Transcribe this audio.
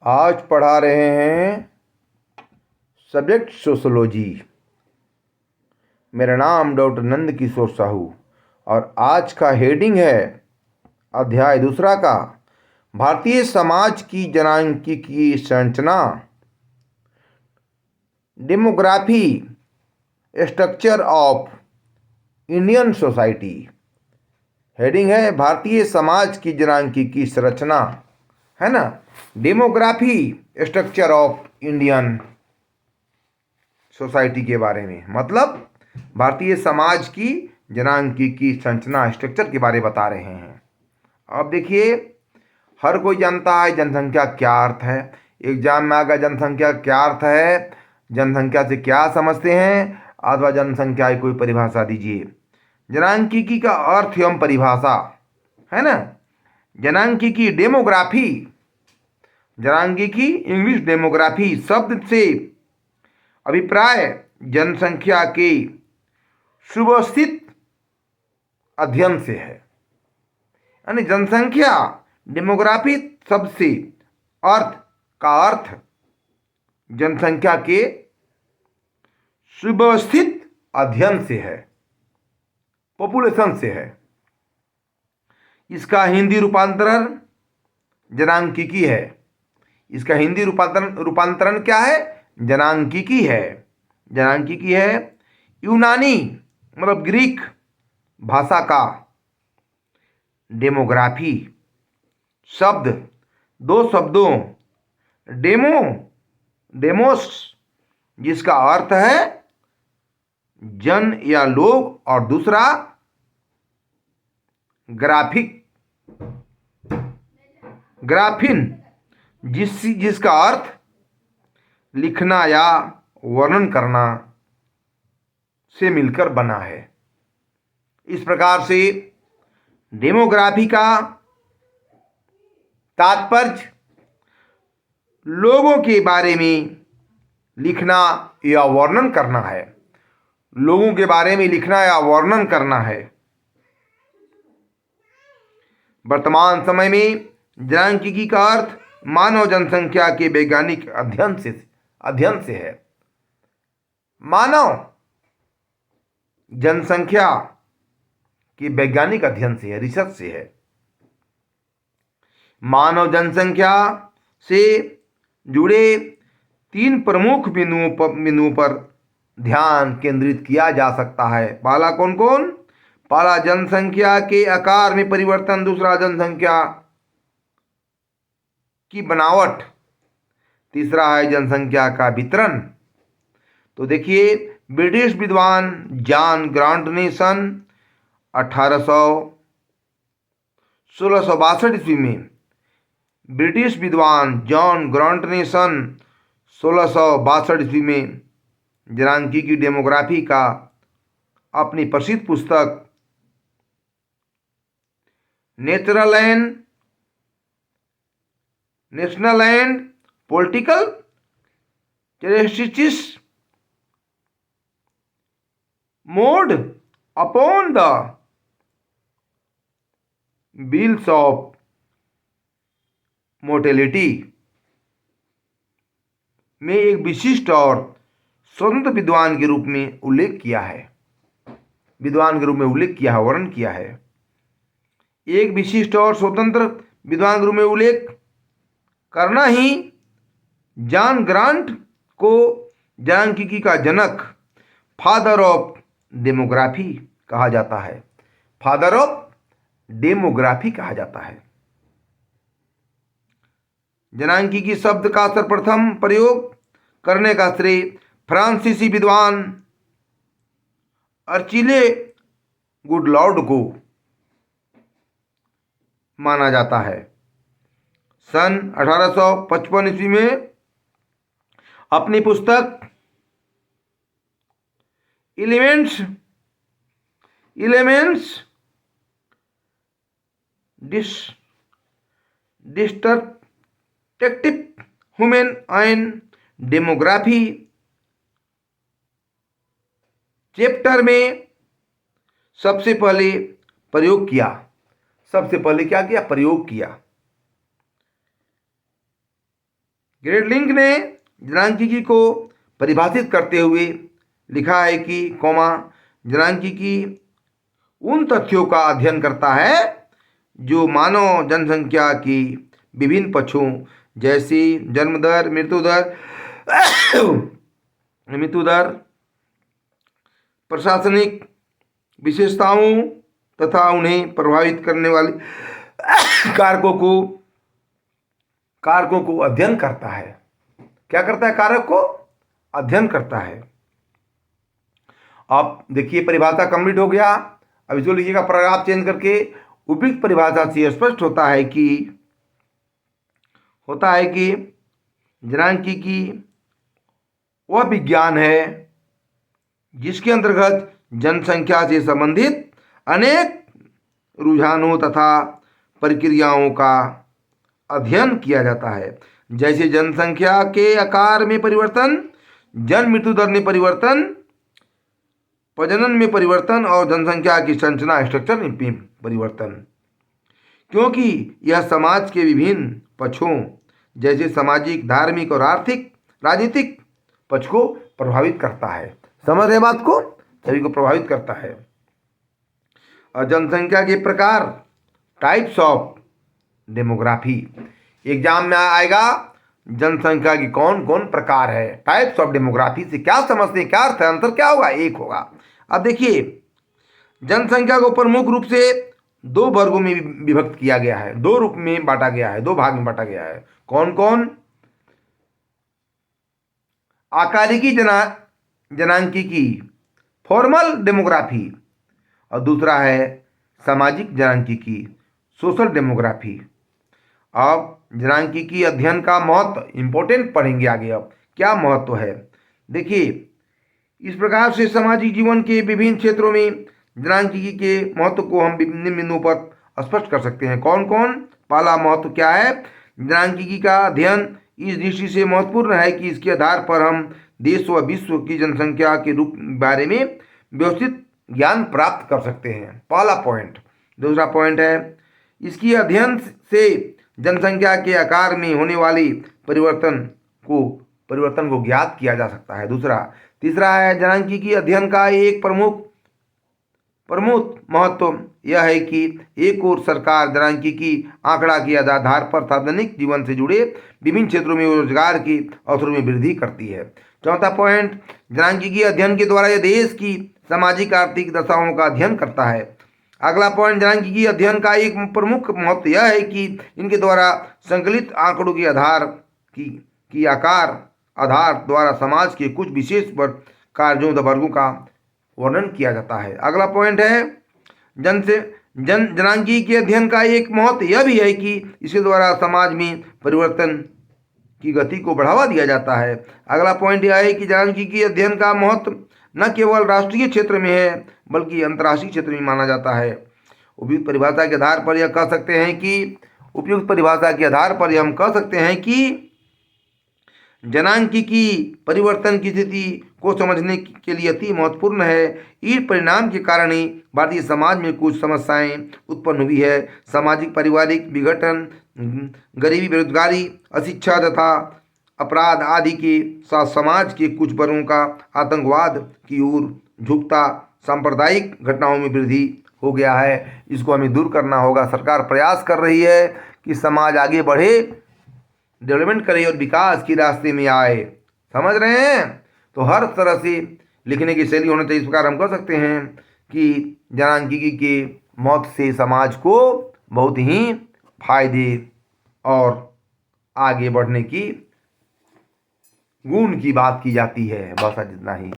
आज पढ़ा रहे हैं सब्जेक्ट सोशोलॉजी। मेरा नाम डॉक्टर नंद किशोर साहू और आज का हेडिंग है अध्याय दूसरा का भारतीय समाज की जनांकीय संरचना, demography, structure of Indian society. Heading है भारतीय समाज की जनांकीय संरचना, है ना। Demography, structure of Indian society के बारे में, मतलब भारतीय समाज की जनांकीय संरचना, स्ट्रक्चर के बारे में बता रहे हैं। अब देखिए, हर कोई जानता है जनसंख्या क्या अर्थ है। एग्जाम में आगा जनसंख्या क्या अर्थ है, जनसंख्या से क्या समझते हैं, अथवा जनसंख्या की कोई परिभाषा दीजिए। जनांकीय का अर्थ एवं परिभाषा, है ना। जनांकीय डेमोग्राफी, जनांकीय इंग्लिश डेमोग्राफी शब्द से अभिप्राय जनसंख्या के सुव्यवस्थित अध्ययन से है। यानी जनसंख्या डेमोग्राफी शब्द से अर्थ जनसंख्या के सुव्यवस्थित अध्ययन से है, पॉपुलेशन से है। इसका हिंदी रूपांतरण जनांकीय है। इसका हिंदी रूपांतरण क्या है? जनांकीय है। जनांकीय है यूनानी मतलब ग्रीक भाषा का डेमोग्राफी शब्द, दो शब्दों डेमोस जिसका अर्थ है जन या लोग, और दूसरा ग्राफिन जिसका अर्थ लिखना या वर्णन करना से मिलकर बना है। इस प्रकार से डेमोग्राफी का तात्पर्य लोगों के बारे में लिखना या वर्णन करना है। लोगों के बारे में लिखना या वर्णन करना है। वर्तमान समय में जनांकीय का अर्थ मानव जनसंख्या के वैज्ञानिक अध्ययन से है। मानव जनसंख्या के वैज्ञानिक अध्ययन से है, रिसर्च से है। मानव जनसंख्या से जुड़े तीन प्रमुख बिंदुओं पर ध्यान केंद्रित किया जा सकता है। पहला कौन कौन? पहला जनसंख्या के आकार में परिवर्तन, दूसरा जनसंख्या की बनावट, तीसरा है जनसंख्या का वितरण। तो देखिए, ब्रिटिश विद्वान जॉन ग्रांट ने सन 1662 ईस्वी में ब्रिटिश विद्वान जॉन ग्रांट ने सन 1662 ईस्वी में जनांकीय की डेमोग्राफी का अपनी प्रसिद्ध पुस्तक national and political characteristics mode upon the bills of mortality में एक विशिष्ट और स्वतंत्र विद्वान के रूप में उल्लेख किया है। वर्णन किया है। एक विशिष्ट और स्वतंत्र विद्वान के रूप में उल्लेख करना ही जॉन ग्रांट को जनांकीय का जनक, फादर ऑफ डेमोग्राफी कहा जाता है। फादर ऑफ डेमोग्राफी कहा जाता है। जनांकीय शब्द का सर्वप्रथम प्रयोग करने का श्रेय फ्रांसीसी विद्वान अर्चिले गुडलॉर्ड को माना जाता है। सन 1855 ईस्वी में अपनी पुस्तक elements destructive human and demography chapter में सबसे पहले प्रयोग किया। प्रयोग किया। ग्रेडलिंक ने जनांकिकी को परिभाषित करते हुए लिखा है कि जनांकिकी उन तथ्यों का अध्ययन करता है जो मानव जनसंख्या की विभिन्न पक्षों जैसे जन्म दर, मृत्यु दर, प्रशासनिक विशेषताओं तथा उन्हें प्रभावित करने वाले कारकों को अध्ययन करता है। क्या करता है? कारक को अध्ययन करता है। आप देखिए परिभाषा कंप्लीट हो गया। अब इसको लिखिएगा पैराग्राफ चेंज करके। उपयुक्त परिभाषा से स्पष्ट होता है कि जनांकिकी वह विज्ञान है जिसके अंतर्गत जनसंख्या से संबंधित अनेक रुझानों तथा प्रक्रियाओं का अध्ययन किया जाता है, जैसे जनसंख्या के आकार में परिवर्तन, जन्म मृत्यु दर में परिवर्तन, प्रजनन में परिवर्तन और जनसंख्या की संरचना स्ट्रक्चर में परिवर्तन। क्योंकि यह समाज के विभिन्न पक्षों जैसे सामाजिक, धार्मिक और आर्थिक, राजनीतिक पक्ष को प्रभावित करता है। समझ रहे बात को? सभी को प्रभावित करता है। और जनसंख्या के प्रकार, टाइप्स ऑफ डेमोग्राफी, एग्जाम में आएगा जनसंख्या की कौन कौन प्रकार है। टाइप्स ऑफ डेमोग्राफी से क्या समझते हैं, क्या अर्थ है, अंतर क्या होगा? एक होगा। अब देखिए जनसंख्या को प्रमुख रूप से दो वर्गों में विभक्त किया गया है, दो रूप में बांटा गया है, दो भाग में बांटा गया है। कौन कौन? आकारिकी जनांकिकी, फॉर्मल डेमोग्राफी, और दूसरा है सामाजिक जनांकिकी, सोशल डेमोग्राफी। अब जनांकिकी अध्ययन का महत्व, इंपॉर्टेंट पढ़ेंगे आगे। अब क्या महत्व है देखिए। इस प्रकार से सामाजिक जीवन के विभिन्न क्षेत्रों में जनांकिकी के महत्व को हम निम्न बिंदुओं पर स्पष्ट कर सकते हैं। कौन कौन? पहला महत्व क्या है? जनांकिकी का अध्ययन इस दृष्टि से महत्वपूर्ण है कि इसके आधार पर हम देश व विश्व की जनसंख्या के रूप बारे में व्यवस्थित ज्ञान प्राप्त कर सकते हैं। पहला पॉइंट। दूसरा पॉइंट है इसकी अध्ययन से जनसंख्या के आकार में होने वाली परिवर्तन को ज्ञात किया जा सकता है। तीसरा है जनांकिकी अध्ययन का एक प्रमुख महत्व यह है कि एक और सरकार जनांकिकी आंकड़ा के आधार पर सार्वजनिक जीवन से जुड़े विभिन्न क्षेत्रों में रोजगार के अवसरों में वृद्धि करती है। चौथा पॉइंट, जनांकिकी अध्ययन के द्वारा यह देश की सामाजिक आर्थिक दशाओं का अध्ययन करता है। अगला पॉइंट, जनांकिकी अध्ययन का एक प्रमुख महत्व यह है कि इनके द्वारा संकलित आंकड़ों के आधार द्वारा समाज के कुछ विशेष वर्गों का वर्णन किया जाता है। अगला पॉइंट है जनांकिकी के अध्ययन का एक महत्व यह भी है कि इसके द्वारा समाज में परिवर्तन की गति को बढ़ावा दिया जाता है। अगला पॉइंट यह है कि जनांकिकी अध्ययन का महत्व न केवल राष्ट्रीय क्षेत्र में है बल्कि अंतर्राष्ट्रीय क्षेत्र में माना जाता है। उपयुक्त परिभाषा के आधार पर हम कह सकते हैं कि जनांकिकी परिवर्तन की स्थिति को समझने के लिए अति महत्वपूर्ण है। इस परिणाम के कारण ही भारतीय समाज में कुछ समस्याएं उत्पन्न हुई है। सामाजिक पारिवारिक विघटन, गरीबी, बेरोजगारी, अशिक्षा तथा अपराध आदि के साथ समाज के कुछ वर्गों का आतंकवाद की ओर झुकता सांप्रदायिक घटनाओं में वृद्धि हो गया है। इसको हमें दूर करना होगा। सरकार प्रयास कर रही है कि समाज आगे बढ़े, डेवलपमेंट करे और विकास के रास्ते में आए। समझ रहे हैं? तो हर तरह से लिखने की शैली होनी चाहिए। इस प्रकार हम कह सकते हैं कि जनांकिकी के मौत से समाज को बहुत ही फायदे और आगे बढ़ने की गुण की बात की जाती है। बस इतना ही।